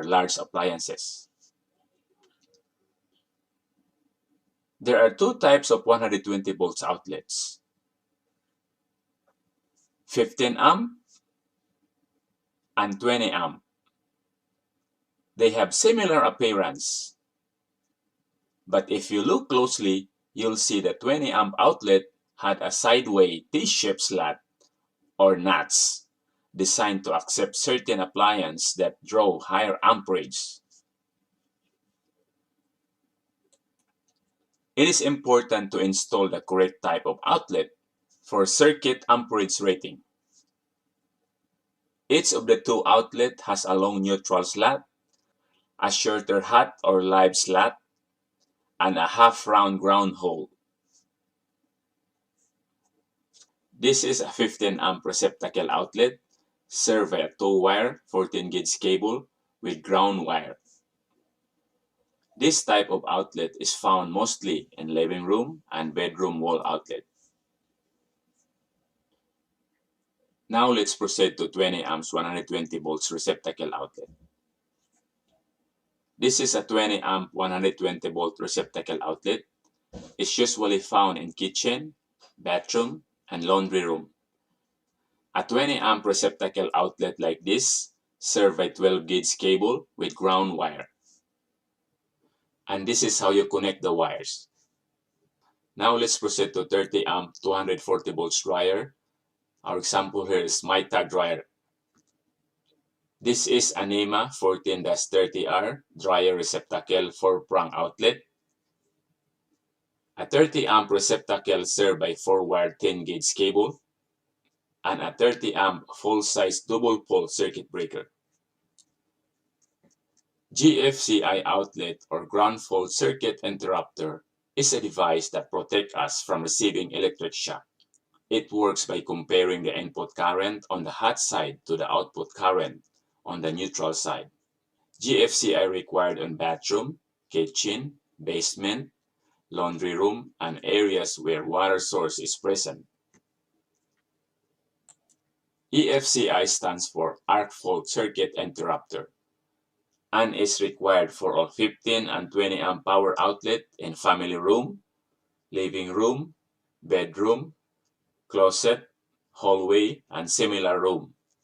large appliances. There are two types of 120 volts outlets: 15 amp and 20 amp. They have similar appearance, but if you look closely, you'll see the 20 amp outlet had a sideway T-shaped slat or nuts designed to accept certain appliances that draw higher amperage. It is important to install the correct type of outlet for circuit amperage rating. Each of the two outlets has a long neutral slat, a shorter hot or live slat, and a half-round ground hole. This is a 15 amp receptacle outlet served by a 2-wire 14 gauge cable with ground wire. This type of outlet is found mostly in living room and bedroom wall outlet. Now let's proceed to 20 amps 120 volts receptacle outlet. This is a 20 amp 120 volt receptacle outlet. It's usually found in kitchen, bathroom, and laundry room. A 20 amp receptacle outlet like this served by 12 gauge cable with ground wire. And this is how you connect the wires. Now let's proceed to 30 amp 240 volts dryer. Our example here is my tag dryer. This is a NEMA 14-30R dryer receptacle 4-prong outlet. A 30 amp receptacle served by 4-wire 10 gauge cable, and a 30 amp full-size double pole circuit breaker. GFCI outlet or ground fault circuit interrupter is a device that protects us from receiving electric shock. It works by comparing the input current on the hot side to the output current on the neutral side. GFCI required on bathroom, kitchen, basement, laundry room, and areas where water source is present. AFCI stands for Arc Fault Circuit Interrupter and is required for all 15 and 20 amp power outlet in family room, living room, bedroom, closet, hallway, and similar room.